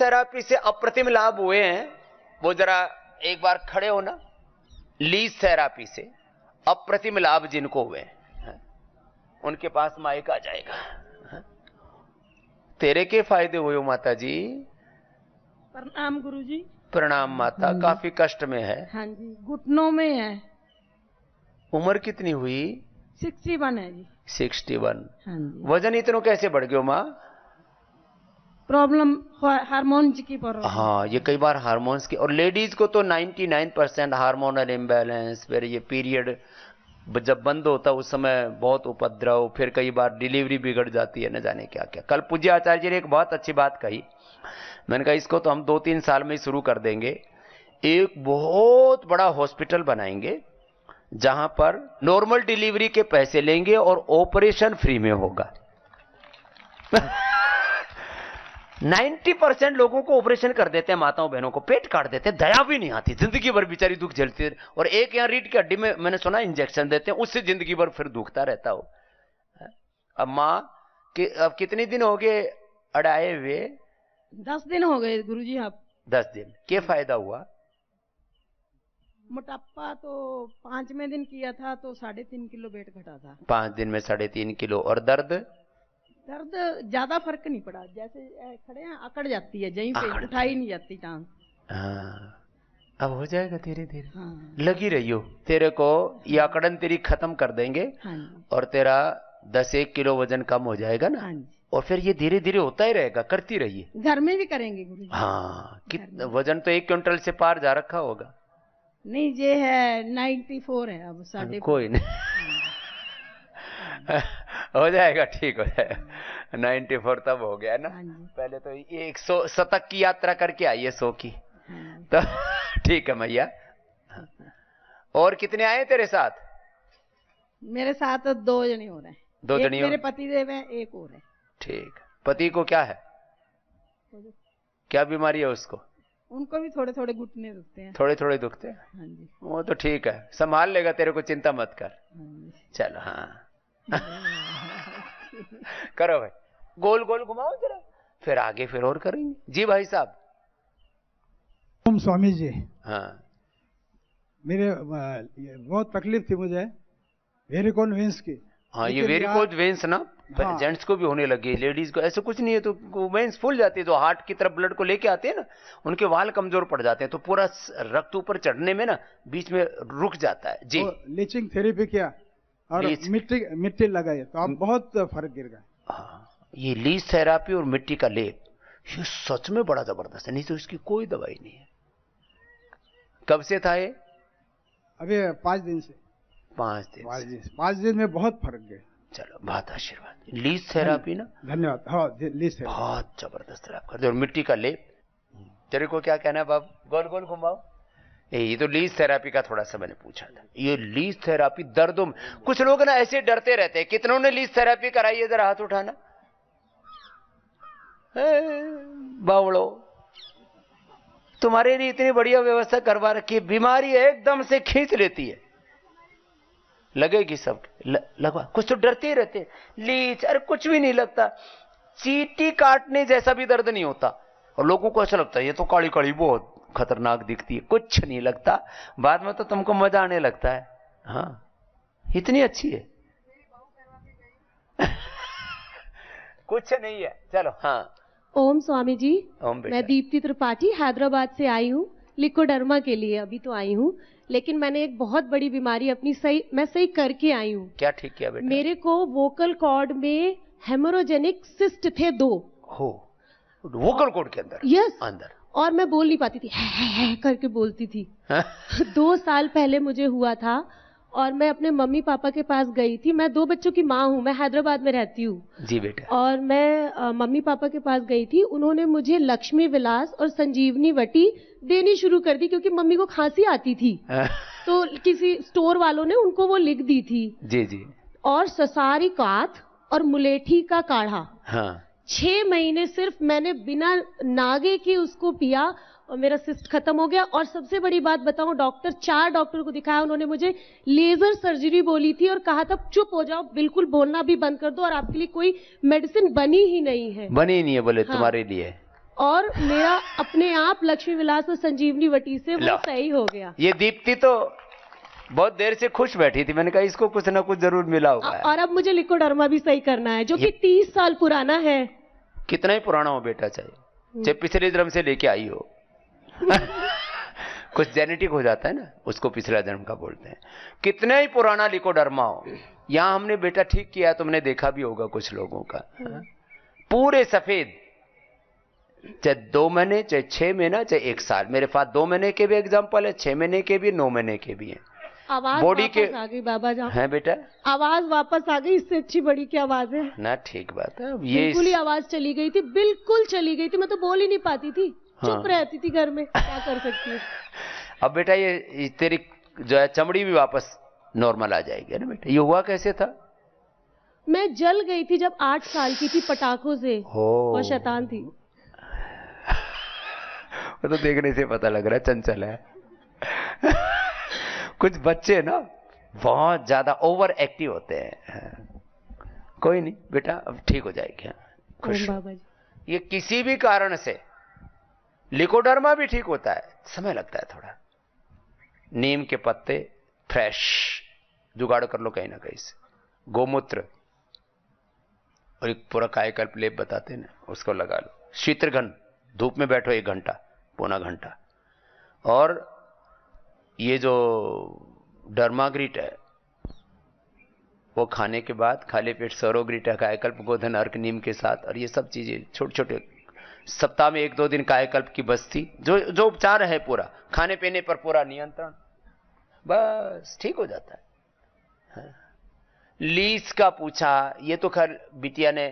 Therapy से अप्रतिम लाभ हुए हैं वो जरा एक बार खड़े हो ना। लीज थेरापी से अप्रतिम लाभ जिनको हुए हैं उनके पास माइक आ जाएगा। तेरे के फायदे हुए हो माता जी? प्रणाम गुरुजी। प्रणाम माता। काफी कष्ट में है? हाँ जी, घुटनों में है। उम्र कितनी हुई? 61 है जी। 61। हाँ जी। वजन इतना कैसे बढ़ गया माँ? प्रॉब्लम हार्मोन्स की प्रॉब्लम। हाँ, ये कई बार हार्मोन्स की, और लेडीज को तो 99% हार्मोनल इम्बैलेंस, फिर ये पीरियड जब बंद होता है उस समय बहुत उपद्रव, फिर कई बार डिलीवरी बिगड़ जाती है, न जाने क्या क्या। कल पूज्य आचार्य जी ने एक बहुत अच्छी बात कही, मैंने कहा इसको तो हम 2-3 साल में ही शुरू कर देंगे। एक बहुत बड़ा हॉस्पिटल बनाएंगे जहां पर नॉर्मल डिलीवरी के पैसे लेंगे और ऑपरेशन फ्री में होगा। 90% लोगों को ऑपरेशन कर देते हैं, माताओं बहनों को पेट काट देते हैं, दया भी नहीं आती, जिंदगी भर बेचारी दुख झेलती है। और एक यहाँ रीढ़ की हड्डी में मैंने सुना इंजेक्शन देते हैं, उससे जिंदगी भर फिर दुखता रहता हो। अब माँ अब कितने दिन हो गए अड़ाए हुए? 10 दिन हो गए गुरुजी। आप 10 दिन। क्या फायदा हुआ? मोटापा तो 5वें दिन किया था तो 3.5 किलो वेट घटा था। 5 दिन में 3.5 किलो। और दर्द? दर्द ज्यादा फर्क नहीं पड़ा, जैसे खड़े हैं अकड़ जाती है, जहीं पे उठाई नहीं जाती टांग। हाँ, अब हो जाएगा धीरे धीरे। हाँ। लगी रहियो, तेरे को ये अकड़न तेरी खत्म कर देंगे। हाँ। और तेरा 10-1 किलो वजन कम हो जाएगा ना। हाँ। और फिर ये धीरे धीरे होता ही रहेगा, करती रहिए। घर में भी करेंगे गुरुजी। हाँ, कितना वजन तो 1 क्विंटल से पार जा रखा होगा। नहीं, ये है 94 है अब। 4.5 कोई नहीं। हो जाएगा, ठीक हो जाएगा। 94 तब हो गया ना। पहले तो 100 शतक की यात्रा करके आइए, 100 की। तो ठीक है मैया। और कितने आए तेरे साथ? मेरे साथ 2 जने हो रहे हैं। 2 जने मेरे पति देव है, एक और है। ठीक। पति को क्या है? क्या बीमारी है उसको? उनको भी थोड़े थोड़े घुटने दुखते हैं। थोड़े थोड़े दुखते हैं? हाँ जी। वो तो ठीक है, संभाल लेगा, तेरे को चिंता मत कर। चलो हाँ। करो भाई, गोल गोल घुमाओ जरा, फिर आगे फिर और करेंगे। जी भाई साहब। ओम स्वामी जी। हाँ, मेरे बहुत तकलीफ थी मुझे वेरिकोल वेन्स की। हाँ, ये वेरिकोज वेन्स ना, हाँ, जेंट्स को भी होने लगी, लेडीज को ऐसा कुछ नहीं है। तो वेन्स फूल जाती है, तो हार्ट की तरफ ब्लड को लेके आते हैं ना, उनके वाल कमजोर पड़ जाते हैं, तो पूरा रक्त ऊपर चढ़ने में ना बीच में रुक जाता है। जी, लीचिंग थेरेपी किया और मिट्टी लगाई तो अब बहुत फर्क गिर गया। हाँ, ये लीच थेरापी और मिट्टी का लेप ये सच में बड़ा जबरदस्त है, नहीं तो इसकी कोई दवाई नहीं है। कब से था ये? अभी 5 दिन से। 5 दिन में बहुत फर्क गया। चलो, बहुत आशीर्वाद। लीज थेरापी ना, धन्यवाद। हाँ, लीज थेरापी बहुत जबरदस्त थेरापी करते। और मिट्टी का लेप, तेरे को क्या कहना है बाब? गोल गोल घुमाओ। ये तो लीज थेरापी का थोड़ा सा मैंने पूछा था। ये लीज थेरापी दर्दों में, कुछ लोग ना ऐसे डरते रहते हैं। कितनों ने लीज थेरापी कराई है? जरा हाथ उठाना। बावड़ो, तुम्हारे लिए इतनी बढ़िया व्यवस्था करवा रखी है, बीमारी एकदम से खींच लेती है, लगेगी सब लगवा। कुछ तो डरते ही रहते हैं। लीच, अरे कुछ भी नहीं लगता, चींटी काटने जैसा भी दर्द नहीं होता। और लोगों को ऐसा लगता है ये तो काली काली बहुत खतरनाक दिखती है, कुछ नहीं लगता। बाद में तो तुमको मजा आने लगता है। हाँ, इतनी अच्छी है। कुछ नहीं है। चलो हाँ। ओम स्वामी जी। ओम। मैं दीप्ति त्रिपाठी हैदराबाद से आई हूँ, लिकोडर्मा के लिए अभी तो आई हूँ, लेकिन मैंने एक बहुत बड़ी बीमारी अपनी मैं सही करके आई हूँ। क्या ठीक किया बेटा? मेरे को वोकल कॉर्ड में हेमोरोजेनिक सिस्ट थे 2। हो, वोकल कॉर्ड के अंदर? यस, अंदर। और मैं बोल नहीं पाती थी, है करके बोलती थी। 2 साल पहले मुझे हुआ था और मैं अपने मम्मी पापा के पास गई थी। मैं 2 बच्चों की माँ हूँ, मैं हैदराबाद में रहती हूँ। जी बेटा। और मैं मम्मी पापा के पास गई थी, उन्होंने मुझे लक्ष्मी विलास और संजीवनी वटी देनी शुरू कर दी, क्योंकि मम्मी को खांसी आती थी। तो किसी स्टोर वालों ने उनको वो लिख दी थी। जी जी। और ससारी काथ और मुलेठी का काढ़ा। हाँ। 6 महीने सिर्फ मैंने बिना नागे के उसको पिया और मेरा सिस्ट खत्म हो गया। और सबसे बड़ी बात बताऊं, 4 डॉक्टर को दिखाया, उन्होंने मुझे लेजर सर्जरी बोली थी और कहा था चुप हो जाओ, बिल्कुल बोलना भी बंद कर दो और आपके लिए कोई मेडिसिन बनी ही नहीं है। बनी ही नहीं है बोले। हाँ। तुम्हारे लिए और मेरा अपने आप लक्ष्मी विलास और संजीवनी वटी से वो लो। सही हो गया। ये दीप्ति तो बहुत देर से खुश बैठी थी, मैंने कहा इसको कुछ ना कुछ जरूर मिला हुआ है। और अब मुझे लिकोडर्मा भी सही करना है, जो कि 30 साल पुराना है। कितना ही पुराना हो बेटा, चाहिए चाहे पिछले जन्म से लेके आई हो। कुछ जेनेटिक हो जाता है ना, उसको पिछला जन्म का बोलते हैं। कितना ही पुराना लिकोडर्मा हो, यहां हमने बेटा ठीक किया, तुमने देखा भी होगा कुछ लोगों का, पूरे सफेद, चाहे 2 महीने, चाहे 6 महीना, चाहे 1 साल। मेरे पास 2 महीने के भी एग्जाम्पल है, 6 महीने के भी, 9 महीने के भी हैं। आवाज बॉडी वापस के आ गई बाबा जान, हैं बेटा, आवाज वापस आ गई। इससे अच्छी बड़ी क्या आवाज है ना, ठीक बात है। अब ये बिल्कुल ही आवाज चली गई थी, बिल्कुल चली गई थी। मैं तो बोल ही नहीं पाती थी, चुप रहती थी घर में, क्या कर सकती हूँ। अब बेटा ये तेरी जो है चमड़ी भी वापस नॉर्मल आ जाएगी ना बेटा। ये हुआ कैसे था? मैं जल गई थी जब 8 साल की थी पटाखों से, और शैतान थी। वो तो देखने से पता लग रहा है चंचल है। कुछ बच्चे ना बहुत ज्यादा ओवर एक्टिव होते हैं। कोई नहीं बेटा, अब ठीक हो जाएगी। खुश हो। बाबा जी, ये किसी भी कारण से, लिकोडर्मा भी ठीक होता है, समय लगता है थोड़ा। नीम के पत्ते फ्रेश जुगाड़ कर लो कहीं ना कहीं से, गोमूत्र और एक पूरा कायकल्प लेप बताते हैं ना, उसको लगा लो। शीतघन धूप में बैठो 1 घंटा, पौना घंटा। और ये जो डर्माग्रिट है वो खाने के बाद खाली पेट सरोग्रिट है, कायकल्प, गोधन, अर्क, नीम के साथ। और ये सब चीजें छोटे छोटे, सप्ताह में 1-2 दिन कायकल्प की बस्ती, जो उपचार है पूरा, खाने पीने पर पूरा नियंत्रण, बस ठीक हो जाता है। लीस का पूछा, ये तो खैर बिटिया ने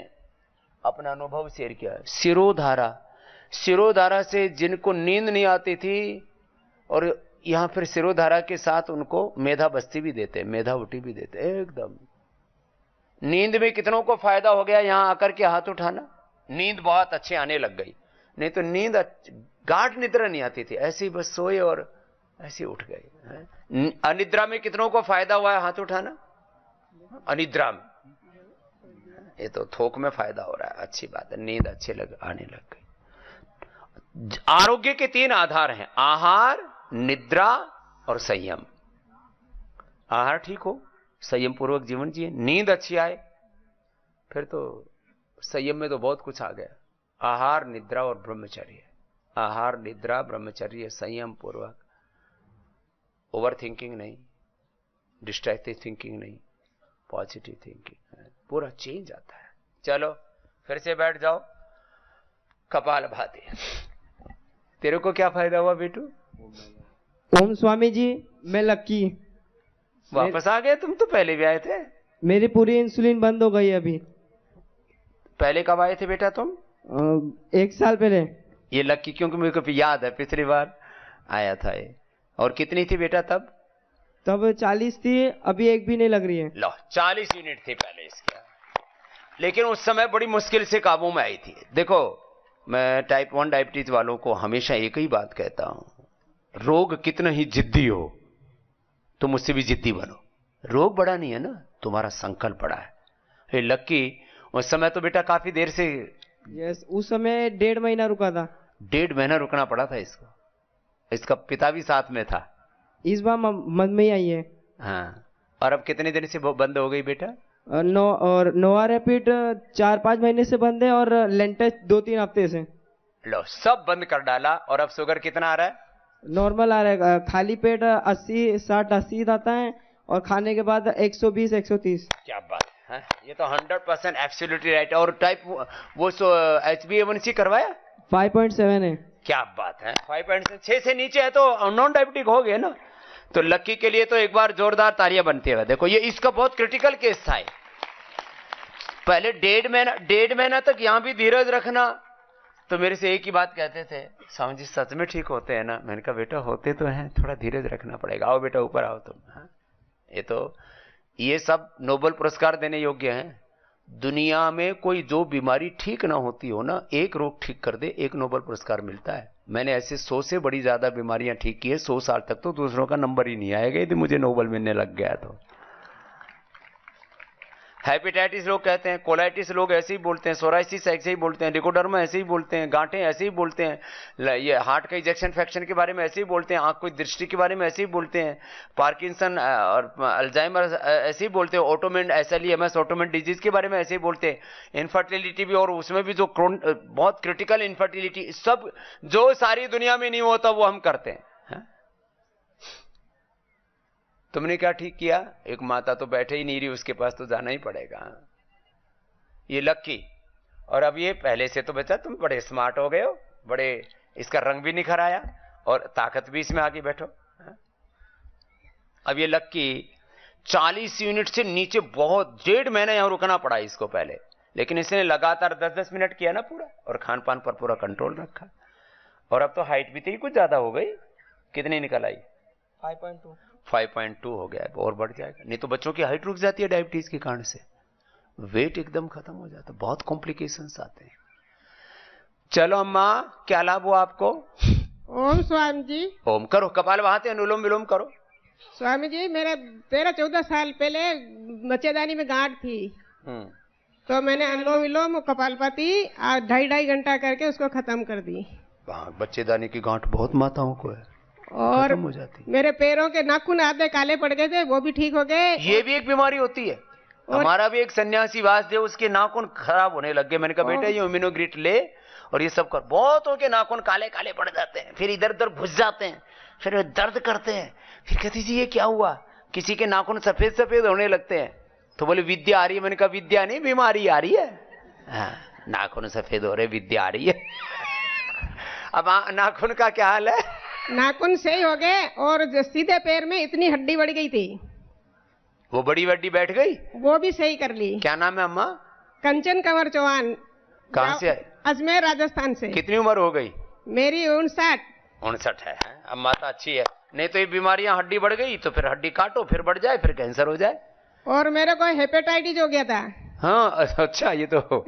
अपना अनुभव शेयर किया। सिरोधारा, सिरोधारा से जिनको नींद नहीं आती थी, और यहां फिर सिरोधारा के साथ उनको मेधा बस्ती भी देते, मेधा उठी भी देते। एकदम नींद में कितनों को फायदा हो गया, यहां आकर के हाथ उठाना। नींद बहुत अच्छे आने लग गई, नहीं तो नींद गाढ़ निद्रा नहीं आती थी, ऐसे ही बस सोए और ऐसे उठ गए। अनिद्रा में कितनों को फायदा हुआ है, हाथ उठाना। अनिद्रा में, ये तो थोक में फायदा हो रहा है, अच्छी बात है, नींद अच्छे आने लग गई। आरोग्य के 3 आधार हैं, आहार, निद्रा और संयम। आहार ठीक हो, संयम पूर्वक जीवन जिए, नींद अच्छी आए, फिर तो संयम में तो बहुत कुछ आ गया। आहार, निद्रा और ब्रह्मचर्य, आहार, निद्रा, ब्रह्मचर्य, संयम पूर्वक, ओवर थिंकिंग नहीं, डिस्ट्रैक्टिव थिंकिंग नहीं, पॉजिटिव थिंकिंग, पूरा चेंज आता है। चलो फिर से बैठ जाओ, कपालभाति। तेरे को क्या फायदा हुआ बेटू? ओम स्वामी जी, मैं लक्की। वापस आ गए? तुम तो पहले भी आए थे। मेरी पूरी इंसुलिन बंद हो गई अभी। पहले कब आए थे बेटा तुम? 1 साल पहले। ये लक्की क्योंकि मेरे को याद है पिछली बार आया था ये। और कितनी थी बेटा तब? तब 40 थी, अभी 1 भी नहीं लग रही है। लो 40 यूनिट थी पहले इसका, लेकिन उस समय बड़ी मुश्किल से काबू में आई थी। देखो मैं टाइप 1 डायबिटीज वालों को हमेशा एक ही बात कहता हूं, रोग कितना ही जिद्दी हो तुम उससे भी जिद्दी बनो। रोग बड़ा नहीं है ना, तुम्हारा संकल्प बड़ा है। ये लक्की उस समय तो बेटा काफी देर से, यस, उस समय 1.5 महीना रुका था। 1.5 महीना रुकना पड़ा था इसको। इसका पिता भी साथ में था। इस बार मद में ही आई है। हाँ, और अब कितने दिन से बंद हो गई बेटा? नोवा रैपिड 4-5 महीने से बंद है, और लेंटेस्ट 2-3 हफ्ते से। लो सब बंद कर डाला। और अब शुगर कितना आ रहा है? नॉर्मल आ रहा है। खाली पेट 60-80 आता है, और खाने के बाद 120-130। क्या बात है, ये तो 100% एब्सोल्युटली राइट। और टाइप वो HbA1c करवाया? 5.7 है। क्या बात है, 5.6 से नीचे है तो नॉन डायबिटिक हो गए ना। तो लक्की के लिए तो एक बार जोरदार तालियां बनती है। देखो ये इसका बहुत क्रिटिकल केस था। पहले 1.5 महीना तक यहां भी धीरज रखना। तो मेरे से एक ही बात कहते थे, स्वामी जी सच में ठीक होते हैं ना? मैंने कहा बेटा होते तो हैं, थोड़ा धीरज रखना पड़ेगा। आओ बेटा ऊपर आओ तुम। हाँ? ये सब नोबेल पुरस्कार देने योग्य हैं। दुनिया में कोई जो बीमारी ठीक ना होती हो ना, एक रोग ठीक कर दे, 1 नोबेल पुरस्कार मिलता है। मैंने ऐसे 100 से बड़ी ज्यादा बीमारियां ठीक की है। 100 साल तक तो दूसरों का नंबर ही नहीं आएगा यदि मुझे नोबेल मिलने लग गया तो। हेपेटाइटिस लोग कहते हैं, कोलाइटिस लोग ऐसे ही बोलते हैं, सोराइसिस ऐसे ही बोलते हैं, रिकोडर्मा ऐसे ही बोलते हैं, गांठें ऐसे ही बोलते हैं, ये हार्ट का इजेक्शन फ्रैक्शन के बारे में ऐसे ही बोलते हैं, आंख की दृष्टि के बारे में ऐसे ही बोलते हैं, पार्किंसन और अल्जाइमर ऐसे ही बोलते हैं, ऑटोमेन SLEMS ऑटोमेन डिजीज के बारे में ऐसे ही बोलते हैं, इनफर्टिलिटी भी, और उसमें भी जो बहुत क्रिटिकल इनफर्टिलिटी, सब जो सारी दुनिया में नहीं होता वो हम करते हैं। तुमने क्या ठीक किया, एक माता तो बैठे ही नहीं रही, उसके पास तो जाना ही पड़ेगा। ये लक्की, और अब ये पहले से तो बच्चा तुम बड़े स्मार्ट हो गए हो, बड़े, इसका रंग भी निखर आया और ताकत भी इसमें आगे बैठो। अब ये लक्की 40 यूनिट से नीचे बहुत 1.5 महीना यहां रुकना पड़ा इसको पहले, लेकिन इसने लगातार 10-10 मिनट किया ना पूरा, और खान पान पर पूरा कंट्रोल रखा, और अब तो हाइट भी तो कुछ ज्यादा हो गई। कितनी निकल आई? 5.2 हो गया है, और बढ़ जाएगा, नहीं तो बच्चों की हाइट रुक जाती है डायबिटीज के कारण से, वेट एकदम खत्म हो जाता है, बहुत कॉम्प्लिकेशंस आते हैं। चलो अम्मा, क्या लाभ हुआ आपको? ओम स्वामी जी। ओम करो, कपाल वहां से अनुलोम विलोम करो। स्वामी जी, मेरा 13-14 साल पहले बच्चेदानी में गांठ थी, तो मैंने अनुलोम विलोम कपालभाति 2.5 घंटा करके उसको खत्म कर दी। बच्चेदानी की गांठ बहुत माताओं को है, और हो जाती। मेरे पैरों के नाखून आधे काले पड़ गए थे, वो भी ठीक हो गए। ये भी एक बीमारी होती है। हमारा भी एक सन्यासी वासदेव, उसके नाखून खराब होने लग गए। मैंने कहा बेटा ये इम्यूनोग्रिट ले और ये सब कर। बहुतों के नाखून काले काले पड़ जाते हैं, फिर इधर उधर घुस जाते हैं, फिर दर्द करते हैं, फिर कहती जी ये क्या हुआ, किसी के नाखून सफेद सफेद होने लगते हैं, तो बोले विद्या आ रही है। मैंने कहा विद्या नहीं, बीमारी आ रही है। नाखून सफेद हो रहे, विद्या आ रही है। अब नाखून का क्या हाल है? नाखून सही हो गए, और सीधे पैर में इतनी हड्डी बढ़ गई थी, वो बड़ी हड्डी बैठ गई, वो भी सही कर ली। क्या नाम है अम्मा? कंचन कंवर चौहान। कहां से आए? अजमेर, राजस्थान से। कितनी उम्र हो गई? मेरी 59 है। अम्मा तो अच्छी है, नहीं तो ये बीमारियां, हड्डी बढ़ गई तो फिर हड्डी काटो, फिर बढ़ जाए, फिर कैंसर हो जाए। और मेरे को हेपेटाइटिस हो गया था। हाँ अच्छा, ये तो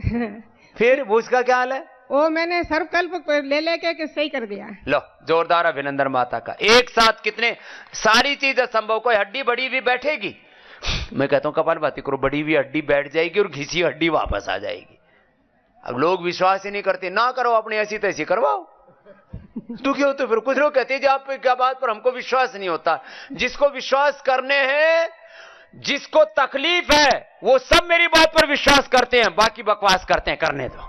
फिर उसका क्या हाल है? वो मैंने सर्वकल्प ले लेके सही कर दिया। लो, जोरदार अभिनंदन माता का। एक साथ कितने सारी चीजें संभव। कोई हड्डी बड़ी हुई बैठेगी, मैं कहता हूं कपालभाति करो, बड़ी हुई हड्डी बैठ जाएगी और घिसी हड्डी वापस आ जाएगी। अब लोग विश्वास ही नहीं करते, ना करो अपनी ऐसी तैसी करवाओ। दुखी हो तो फिर कुछ लोग कहते हैं जी आप पे क्या बात पर हमको विश्वास नहीं होता। जिसको विश्वास करने हैं, जिसको तकलीफ है, वो सब मेरी बात पर विश्वास करते हैं, बाकी बकवास करते हैं, करने दो,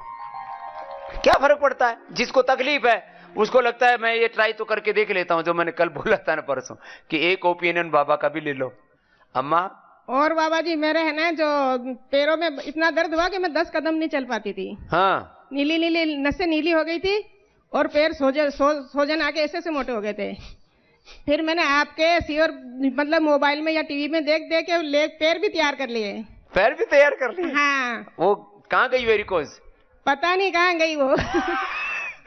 क्या फर्क पड़ता है। जिसको तकलीफ है उसको लगता है मैं ये ट्राई तो करके देख लेता हूं, जो मैंने कल बोला था ना परसों, कि एक ओपिनियन बाबा का भी ले लो। अम्मा और बाबा जी, मेरे है ना जो पैरों में इतना दर्द हुआ कि मैं 10 कदम नहीं चल पाती थी। हाँ, नीली नीली नसें नीली हो गई थी, और पैर सोजन आके ऐसे मोटे हो गए थे। फिर मैंने आपके सीओर मतलब मोबाइल में या टीवी में देख देख के पैर भी तैयार कर लिए। पैर भी तैयार कर लिए? हाँ। वो कहाँ गई वेरिकोज? पता नहीं कहाँ गई वो।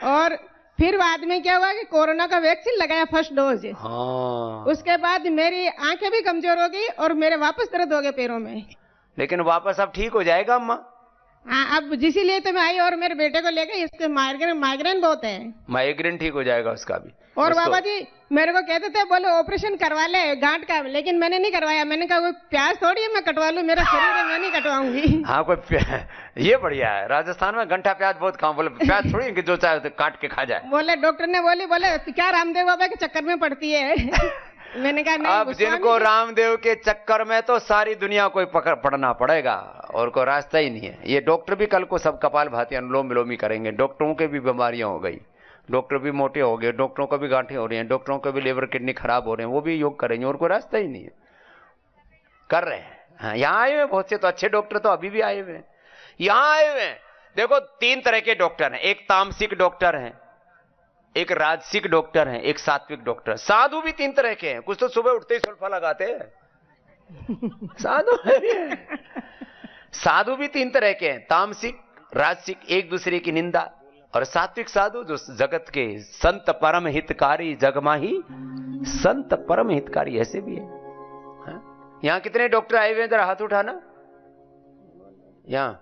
और फिर बाद में क्या हुआ कि कोरोना का वैक्सीन लगाया, फर्स्ट डोज। हाँ। उसके बाद मेरी आंखें भी कमजोर हो गई और मेरे वापस दर्द हो गए पैरों में। लेकिन वापस अब ठीक हो जाएगा अम्मा? हाँ, अब इसीलिए तो मैं आई और मेरे बेटे को लेकर, इसके माइग्रेन बहुत है। माइग्रेन ठीक हो जाएगा उसका भी। और बाबा जी मेरे को कहते थे बोले ऑपरेशन करवा ले गांठ का, लेकिन मैंने नहीं करवाया। मैंने कहा कोई प्याज थोड़ी है मैं कटवा लूं, मेरा शरीर है, मैं नहीं कटवाऊंगी। हाँ, कोई ये बढ़िया है, राजस्थान में घंटा प्याज बहुत खाओ। बोले प्याज थोड़ी कि जो चाहे तो काट के खा जाए। बोले डॉक्टर ने बोले क्या रामदेव बाबा के चक्कर में पड़ती है। मैंने कहा नहीं। अब जिनको रामदेव के चक्कर में, तो सारी दुनिया को पड़ना पड़ेगा, और कोई रास्ता ही नहीं है। ये डॉक्टर भी कल को सब कपालभाति अनुलोम विलोम ही करेंगे। डॉक्टरों के भी बीमारियां हो गई, डॉक्टर भी मोटे हो गए, डॉक्टरों को भी गांठें हो रही हैं, डॉक्टरों को भी लिवर किडनी खराब हो रहे हैं, वो भी योग करेंगे, और कोई रास्ता ही नहीं है। कर रहे हैं। हाँ, यहाँ आए हुए बहुत से तो अच्छे डॉक्टर तो अभी भी आए हुए हैं, यहाँ आए हुए हैं। देखो 3 तरह के डॉक्टर हैं, एक तामसिक डॉक्टर हैं, एक राजसिक डॉक्टर हैं, एक सात्विक डॉक्टर। साधु भी 3 तरह के हैं। कुछ तो सुबह उठते ही सुल्फा लगाते हैं साधु भी 3 तरह के हैं, तामसिक, राजसिक, एक दूसरे की निंदा, और सात्विक साधु जो जगत के संत परम हितकारी, जगमाही संत परम हितकारी, ऐसे भी है। यहां कितने डॉक्टर आए हुए हैं, जरा हाथ उठाना। यहां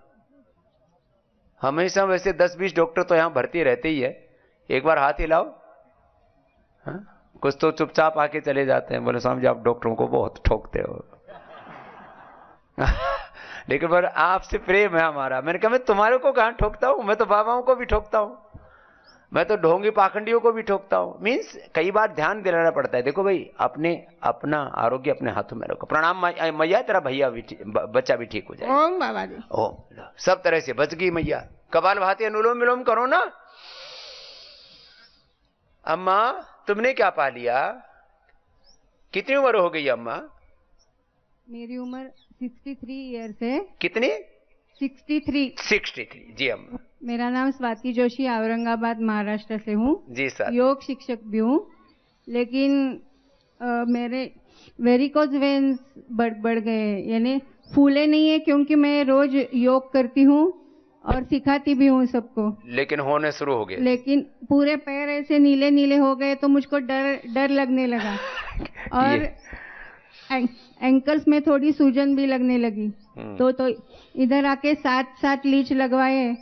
हमेशा वैसे 10-20 डॉक्टर तो यहां भर्ती रहते ही है, एक बार हाथ हिलाओ। कुछ तो चुपचाप आके चले जाते हैं, बोले स्वामी जी आप डॉक्टरों को बहुत ठोकते हो। लेकिन पर आपसे प्रेम है हमारा। मैंने कहा मैं तुम्हारे को कहां ठोकता हूं, मैं तो बाबाओं को भी ठोकता हूं, मैं तो ढोंगी पाखंडियों को भी ठोकता हूं। मीन्स कई बार ध्यान दिलाना पड़ता है। देखो भाई, अपना आरोग्य अपने हाथों में रखो। प्रणाम मैया, तेरा भैया भी बच्चा भी ठीक हो जाए। ओम बाबा जी। ओम, सब तरह से बच गई मैया। कपालभाति अनुलोम विलोम करो ना। अम्मा तुमने क्या पा लिया? कितनी उम्र हो गई अम्मा? मेरी उम्र 63 ईयर्स है। कितनी? 63। जी अम्मा। मेरा नाम स्वाति जोशी, औरंगाबाद महाराष्ट्र से हूँ। जी सर। योग शिक्षक भी हूँ, लेकिन मेरे वेरिकोज वेन्स बढ़ गए, यानी फूले नहीं है, क्योंकि मैं रोज योग करती हूँ और सिखाती भी हूँ सबको। लेकिन होने शुरू हो गए। लेकिन पूरे पैर ऐसे नीले नीले हो गए, तो मुझको डर लगने लगा। और एंकल्स में थोड़ी सूजन भी लगने लगी। तो इधर आके 7 लीच लगवाए,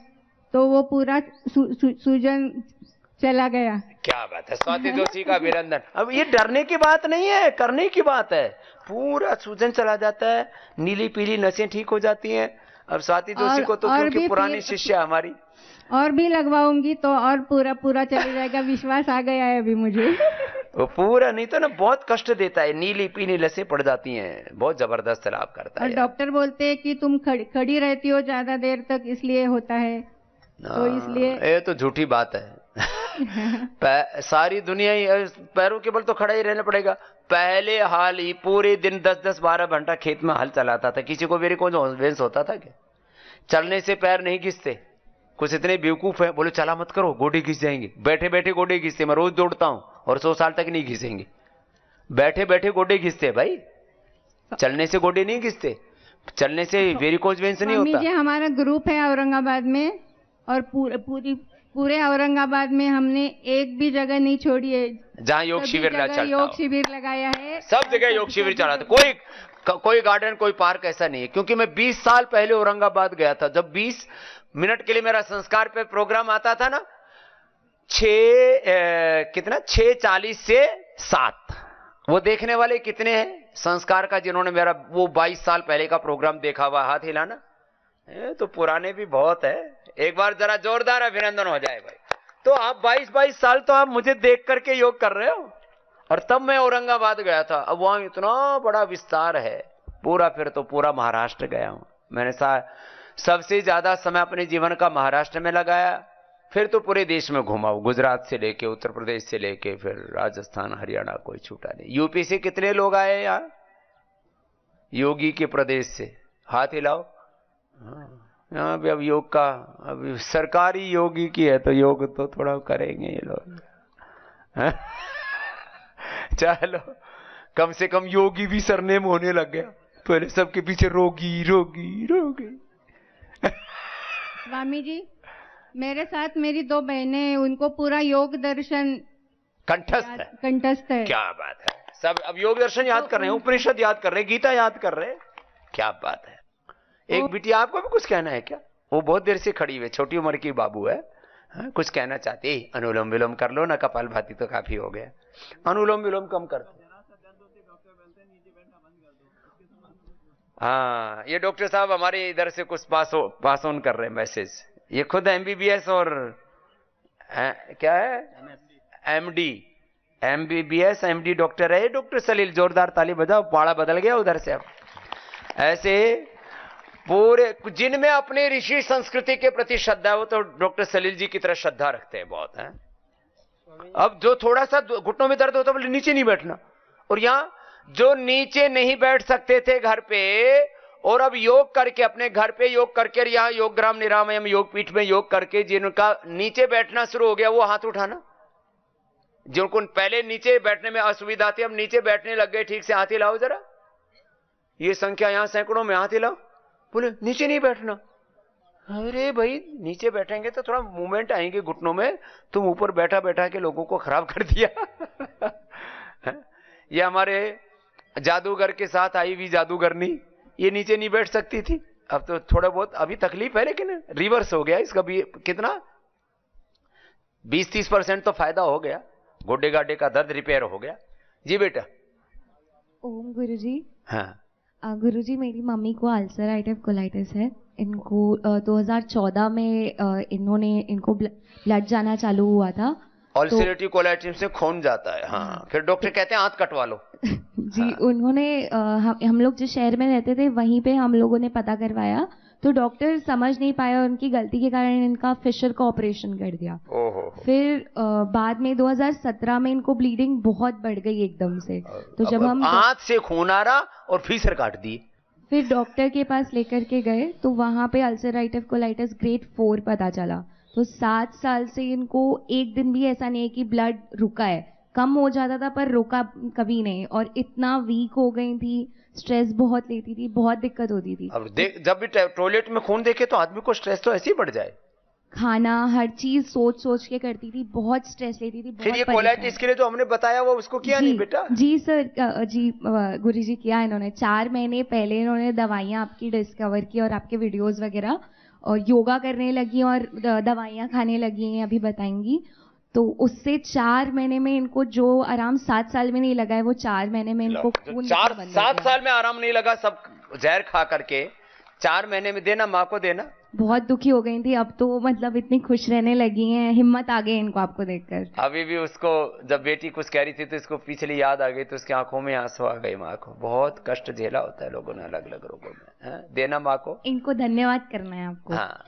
तो वो पूरा सूजन चला गया। क्या बात है, स्वाति जोशी का अभिनंदन। अब ये डरने की बात नहीं है, करने की बात है। पूरा सूजन चला जाता है, नीली पीली नसें ठीक हो जाती हैं। अब स्वाति जोशी को तो क्योंकि पुरानी शिष्य हमारी, और भी लगवाऊंगी तो और पूरा चला जाएगा, विश्वास आ गया है अभी मुझे। वो पूरा नहीं तो ना बहुत कष्ट देता है, नीली पीली नसें पड़ जाती हैं, बहुत जबरदस्त लाभ करता है। और डॉक्टर बोलते हैं कि तुम खड़ी रहती हो ज्यादा देर तक, इसलिए होता है। तो इसलिए ये तो झूठी बात है। सारी दुनिया ही पैरों के बल तो खड़ा ही रहना पड़ेगा। पहले हाल ही पूरे दिन 10-10 12 घंटा खेत में हल चलाता था, किसी को वेरिकोज वेन्स होता था क्या? चलने से पैर नहीं घिसते। कुछ इतने बेवकूफ है, बोले चला मत करो गोडे घिस जाएंगे। बैठे बैठे गोडे घिसते, मैं रोज दौड़ता हूं और 100 साल तक नहीं घिसेंगे। बैठे बैठे गोडे घिसते भाई, चलने से गोडे नहीं घिसते, चलने से वेरिकोज वेन्स नहीं होता। हमारा ग्रुप है औरंगाबाद में, और पूरे औरंगाबाद में हमने एक भी जगह नहीं छोड़ी है जहाँ योग शिविर योग शिविर लगाया है। सब जगह योग शिविर चलाते। कोई गार्डन कोई पार्क ऐसा नहीं है। क्योंकि मैं 20 साल पहले औरंगाबाद गया था, जब 20 मिनट के लिए मेरा संस्कार पे प्रोग्राम आता था ना, 6:40 से 7, वो देखने वाले कितने हैं संस्कार का, जिन्होंने मेरा वो 22 साल पहले का प्रोग्राम देखा हुआ? हाथ हिलाना। तो पुराने भी बहुत है। एक बार जरा जोरदार अभिनंदन हो जाए भाई। तो आप 22 साल तो आप मुझे देख करके योग कर रहे हो, और तब मैं औरंगाबाद गया था। अब वहां इतना बड़ा विस्तार है पूरा, फिर तो पूरा महाराष्ट्र गया हूं मैंने। सबसे ज्यादा समय अपने जीवन का महाराष्ट्र में लगाया, फिर तो पूरे देश में घुमा हूं, गुजरात से लेके उत्तर प्रदेश से लेके फिर राजस्थान हरियाणा, कोई छूटा नहीं। यूपी से कितने लोग आए यार योगी के प्रदेश से? हाथ हिलाओ। यहाँ भी अब योग का, अब सरकारी योगी की है तो योग तो थोड़ा करेंगे ये लोग। चलो, कम से कम योगी भी सरनेम होने लग गया, पहले सबके पीछे रोगी रोगी रोगी। स्वामी जी, मेरे साथ मेरी 2 बहनें, उनको पूरा योग दर्शन कंठस्थ है। क्या बात है, सब अब योग दर्शन याद कर रहे हैं, उपनिषद याद कर रहे हैं, गीता याद कर रहे हैं। क्या बात है। एक बिटिया, आपको भी कुछ कहना है क्या? वो बहुत देर से खड़ी हुई, छोटी उम्र की बाबू है। हाँ, कुछ कहना चाहते? अनुलोम विलोम कर लो ना, कपालभाति तो काफी हो गया, अनुलोम विलोम कम कर दो। हाँ, ये डॉक्टर साहब हमारे इधर से कुछ पास ऑन कर रहे हैं मैसेज। ये खुद MBBS और क्या है MBBS MD डॉक्टर है डॉक्टर सलील। जोरदार ताली बजाओ, पाड़ा बदल गया उधर से। अब ऐसे पूरे जिनमें अपने ऋषि संस्कृति के प्रति श्रद्धा हो तो डॉक्टर सलील जी की तरह श्रद्धा रखते हैं बहुत है। अब जो थोड़ा सा घुटनों में दर्द होता बोले नीचे नहीं बैठना, और यहां जो नीचे नहीं बैठ सकते थे घर पे, और अब योग करके अपने घर पे योग करके, यहाँ योग ग्राम निरामयम योग पीठ में योग करके जिनका नीचे बैठना शुरू हो गया, वो हाथ उठाना। जिनको पहले नीचे बैठने में असुविधा थी, अब नीचे बैठने लग गए ठीक से, हाथ हिलाओ जरा। ये संख्या यहां सैकड़ों में, हाथ हिलाओ। बोले नीचे नहीं बैठना। अरे भाई, नीचे बैठेंगे तो थोड़ा मूवमेंट आएंगे घुटनों में, तुम ऊपर बैठा बैठा के लोगों को खराब कर दिया। ये हमारे जादूगर के साथ आई हुई जादूगरनी, ये नीचे नहीं बैठ सकती थी, अब तो थोड़ा बहुत अभी तकलीफ है, लेकिन रिवर्स हो गया इसका भी। कितना 20-30% तो फायदा हो गया, गोडे गाडे का दर्द रिपेयर हो गया। जी बेटा। ओम गुरुजी। हाँ, गुरुजी, मेरी मम्मी को अल्सराइटिव कोलाइटिस है। इनको 2014 में इनको ब्लड जाना चालू हुआ था। अल्सरेटिव कोलाइटिस से खून जाता है। हाँ, फिर डॉक्टर कहते हैं हाथ कटवा लो। जी, उन्होंने हम लोग जिस शहर में रहते थे वहीं पे हम लोगों ने पता करवाया, तो डॉक्टर समझ नहीं पाया, उनकी गलती के कारण इनका फिशर का ऑपरेशन कर दिया। ओहो। फिर बाद में 2017 में इनको ब्लीडिंग बहुत बढ़ गई एकदम से। तो जब हम हाथ से खून आ रहा और फिशर काट दी, फिर डॉक्टर के पास लेकर के गए तो वहां पे अल्सराइटिव कोलाइटिस ग्रेड 4 पता चला। तो 7 साल से इनको एक दिन भी ऐसा नहीं है कि ब्लड रुका है, कम हो जाता था पर रुका कभी नहीं, और इतना वीक हो गई थी, स्ट्रेस बहुत लेती थी, बहुत दिक्कत होती थी। अब जब भी टॉयलेट में खून देखे तो आदमी को स्ट्रेस तो ऐसे ही बढ़ जाए। खाना हर चीज सोच सोच के करती थी, बहुत स्ट्रेस लेती थी। फिर ये कोलाइटिस के लिए जो हमने बताया वो उसको किया नहीं बेटा? जी सर, जी गुरुजी किया इन्होंने। 4 महीने पहले इन्होंने दवाइयाँ आपकी डिस्कवर की और आपके वीडियोस वगैरह, और योगा करने लगी और दवाइयाँ खाने लगी हैं, अभी बताएंगी। तो उससे 4 महीने में इनको जो आराम 7 साल में नहीं लगा है, वो 4 महीने में इनको खून 7 साल में आराम नहीं लगा, सब जहर खा करके 4 महीने में देना, माँ को देना। बहुत दुखी हो गई थी। अब तो मतलब इतनी खुश रहने लगी हैं, हिम्मत आ गई इनको आपको देखकर। अभी भी उसको जब बेटी कुछ कह रही थी तो इसको पिछली याद आ गई, तो उसकी आंखों में आंसू आ गए। माँ को बहुत कष्ट झेला होता है लोगों ने अलग अलग रोगों में। देना माँ को। इनको धन्यवाद करना है आपको। हाँ।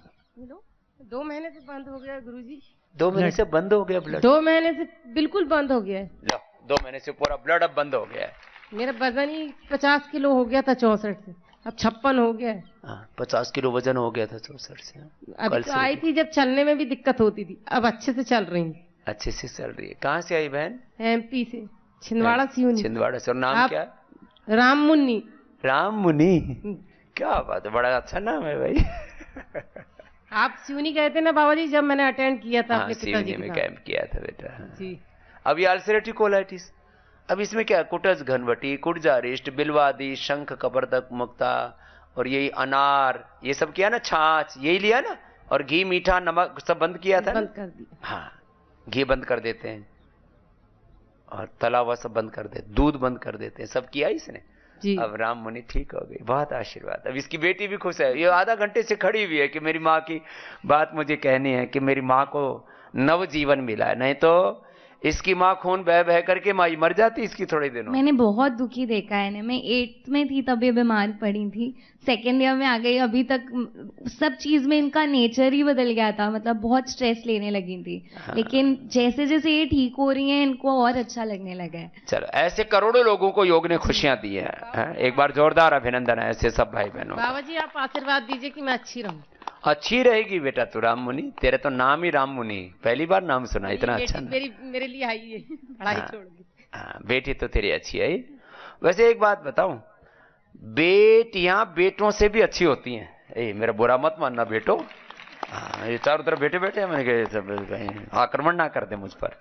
2 महीने से बंद हो गया गुरुजी। 2 महीने से बंद हो गया ब्लड? 2 महीने से बिल्कुल बंद हो गया है। लो, 2 महीने से पूरा ब्लड अब बंद हो गया है। मेरा वजन ही 50 किलो हो गया था 64 से, अब 56 हो गया है। 50 किलो वजन हो गया था 64 से। अभी तो आई थी जब चलने में भी दिक्कत होती थी, अब अच्छे से चल रही है। अच्छे से चल रही है। कहाँ से आई बहन? MP से, छिंदवाड़ा सिवनी। छिंदवाड़ा से। और नाम क्या? राम मुन्नी। राम मुनि, क्या बात है, बड़ा अच्छा नाम है भाई। आप सिवनी गए थे ना बाबा जी, जब मैंने अटेंड किया था अपने पिताजी सिवनी में कैंप किया था बेटा। जी। अब ये अल्सरेटिव कोलाइटिस, अब इसमें क्या, कुटज घनवटी, कुटजारिष्ट, बिलवादी, शंख कबरदक मुक्ता, और यही अनार, ये सब किया ना, छाछ यही लिया ना, और घी मीठा नमक सब बंद किया था। बंद कर दिया। हाँ, घी बंद कर देते हैं और तला हुआ सब बंद कर देते, दूध बंद कर देते हैं, सब किया इसने जी। अब राम मुनि ठीक हो गई, बहुत आशीर्वाद। अब इसकी बेटी भी खुश है, ये आधा घंटे से खड़ी हुई है कि मेरी माँ की बात मुझे कहनी है, कि मेरी माँ को नव जीवन मिला है, नहीं तो इसकी माँ खून बह बह करके माई मर जाती इसकी थोड़े दिनों। मैंने बहुत दुखी देखा है। मैं 8th में थी तब ये बीमार पड़ी थी, 2nd ईयर में आ गई, अभी तक सब चीज में इनका नेचर ही बदल गया था, मतलब बहुत स्ट्रेस लेने लगी थी। हाँ। लेकिन जैसे जैसे ये ठीक हो रही हैं, इनको और अच्छा लगने लगा है। चलो, ऐसे करोड़ों लोगों को योग ने खुशियां दी है। एक बार जोरदार अभिनंदन है ऐसे सब भाई बहनों। बाबा जी आप आशीर्वाद दीजिए कि मैं अच्छी रहूं। अच्छी रहेगी बेटा तू राम मुनि, तेरा तो नाम ही राम मुनि, पहली बार नाम सुना, इतना अच्छा मेरे लिए आई है, पढ़ाई छोड़ दी। हाँ, बेटी तो तेरी अच्छी है। वैसे एक बात बताऊं, बेटियां बेटों से भी अच्छी होती हैं। मेरा बुरा मत मानना बेटो, ये चारों तरफ बेटे बेटे, मैंने कहा आक्रमण ना कर दे मुझ पर।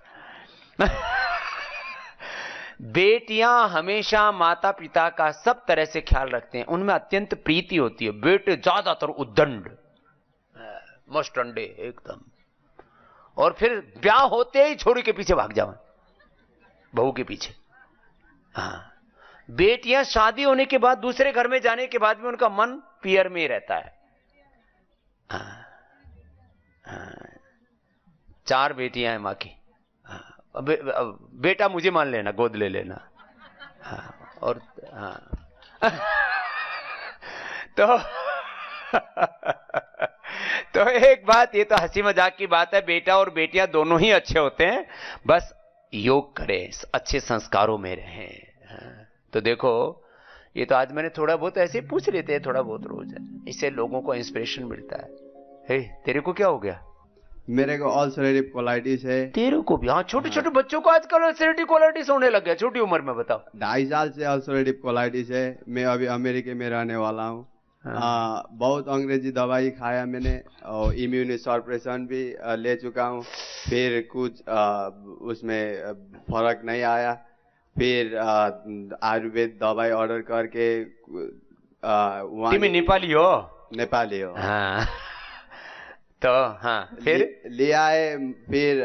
बेटियां हमेशा माता पिता का सब तरह से ख्याल रखते हैं, उनमें अत्यंत प्रीति होती है। बेटे ज्यादातर उद्दंड, मस्त अंडे एकदम, और फिर ब्याह होते ही छोरी के पीछे भाग जाओ, बहू के पीछे। हाँ, बेटियां शादी होने के बाद दूसरे घर में जाने के बाद भी उनका मन पियर में ही रहता है। हाँ, हाँ, 4 बेटियां हैं माँ की। हाँ, बेटा मुझे मान लेना, गोद ले लेना। हाँ, और हाँ तो एक बात, ये तो हंसी मजाक की बात है, बेटा और बेटियां दोनों ही अच्छे होते हैं, बस योग करें, अच्छे संस्कारों में रहें। तो देखो, ये तो आज मैंने थोड़ा बहुत ऐसे पूछ लेते हैं, थोड़ा बहुत रोज है, इससे लोगों को इंस्पिरेशन मिलता है। तेरे को क्या हो गया? मेरे को अल्सरेटिव कोलाइटिस है। तेरे को भी? हाँ, छोटे छोटे बच्चों को आजकल अल्सरेटिव कोलाइटिस होने लग गया, छोटी उम्र में। बताओ। 2.5 साल से अल्सरेटिव कोलाइटिस है। मैं अभी अमेरिका में रहने वाला हूँ। बहुत अंग्रेजी दवाई खाया मैंने, और इम्यून सप्रेशन भी ले चुका हूँ, फिर कुछ उसमें फर्क नहीं आया। फिर आयुर्वेद दवाई ऑर्डर करके नेपाली हो? नेपाली हो। हाँ। तो हाँ, फिर लिया है, फिर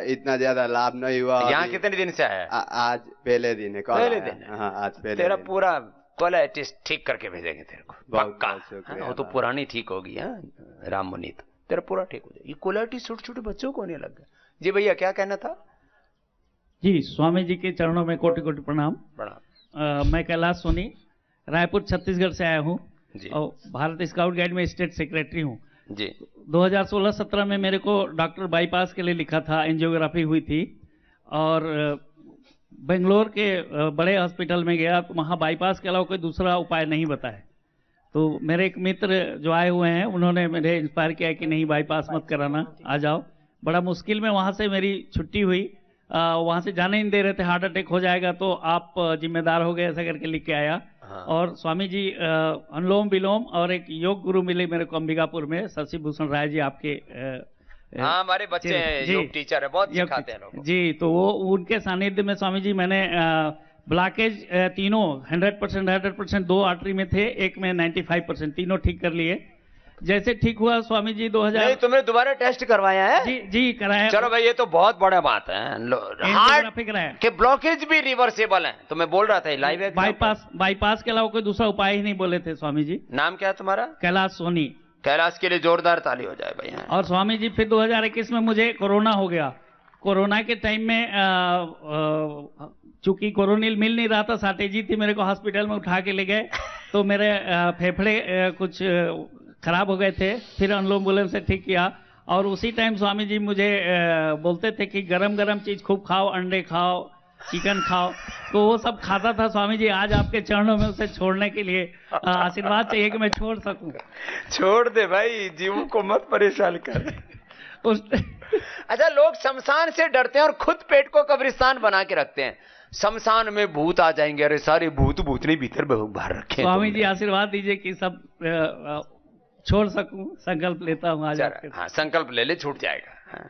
इतना ज्यादा लाभ नहीं हुआ। यहाँ कितने दिन से आया? आज पहले दिन है। पहले दिन? हाँ, आज पहले। तेरा पूरा कोलाइटिस ठीक करके भेजेंगे तेरे को बहुत पक्का। बहुत शुक्रिया। हाँ, वो तो पुरानी ठीक होगी। हाँ राम मुनि, तो तेरा पूरा ठीक हो जाए। ये कोलाइटिस छोटे छोटे बच्चों को होने लग गया। जी भैया क्या कहना था? जी स्वामी जी के चरणों में कोटि कोटि प्रणाम। प्रणाम। मैं कैलाश सोनी रायपुर छत्तीसगढ़ से आया हूँ जी और भारत स्काउट गाइड में स्टेट सेक्रेटरी हूँ। जी 2016-17 में मेरे को डॉक्टर बाईपास के लिए लिखा था, एंजियोग्राफी हुई थी और बेंगलोर के बड़े हॉस्पिटल में गया तो वहाँ बाईपास के अलावा कोई दूसरा उपाय नहीं बताया। तो मेरे एक मित्र जो आए हुए हैं उन्होंने मुझे इंस्पायर किया कि नहीं बाईपास मत कराना, आ जाओ। बड़ा मुश्किल में वहाँ से मेरी छुट्टी हुई, वहाँ से जाने नहीं दे रहे थे, हार्ट अटैक हो जाएगा तो आप जिम्मेदार हो गए, ऐसा करके लिख के आया। हाँ। और स्वामी जी अनुलोम विलोम और एक योग गुरु मिले मेरे को अंबिकापुर में, शशि भूषण राय जी आपके हाँ हमारे बच्चे जी, योग टीचर है, बहुत सिखाते हैं लोगों को। जी। तो वो उनके सानिध्य में स्वामी जी मैंने ब्लॉकेज तीनों 100%, 2 आर्टरी में थे, एक में 95%, तीनों ठीक कर लिए। जैसे ठीक हुआ स्वामी जी 2000 नहीं, तुमने दोबारा टेस्ट करवाया है? जी कराया। चलो भाई ये तो बहुत बड़ा बात है। हार्ट कराया के ब्लॉकेज भी रिवर्सेबल है, तो मैं बोल रहा था लाइव है। बाईपास के अलावा कोई दूसरा उपाय ही नहीं बोले थे स्वामी जी। नाम क्या है तुम्हारा? कैलाश सोनी। कैलाश के लिए जोरदार ताली हो जाए भैया। और स्वामी जी फिर 2021 में मुझे कोरोना हो गया। कोरोना के टाइम में चूंकि कोरोनिल मिल नहीं रहा था, शॉर्टेज थी, मेरे को हॉस्पिटल में उठा के ले गए तो मेरे फेफड़े कुछ खराब हो गए थे। फिर अनुलोम विलोम से ठीक किया और उसी टाइम स्वामी जी मुझे बोलते थे कि गरम गरम चीज खूब खाओ, अंडे खाओ, चिकन खाओ, तो वो सब खाता था। स्वामी जी आज आपके चरणों में उसे छोड़ने के लिए आशीर्वाद चाहिए कि मैं छोड़ सकूं। छोड़ दे भाई, जीवों को मत परेशान कर। अच्छा, लोग शमशान से डरते हैं और खुद पेट को कब्रिस्तान बना के रखते हैं। शमशान में भूत आ जाएंगे, अरे सारे भूत भूतनी भीतर बाहर रखे। स्वामी जी आशीर्वाद दीजिए कि सब छोड़ सकूं, संकल्प लेता हूं आज। हाँ संकल्प ले ले, छूट जाएगा। हाँ।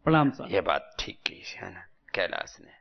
प्रणाम साहब। ये बात ठीक की है ना कैलाश ने।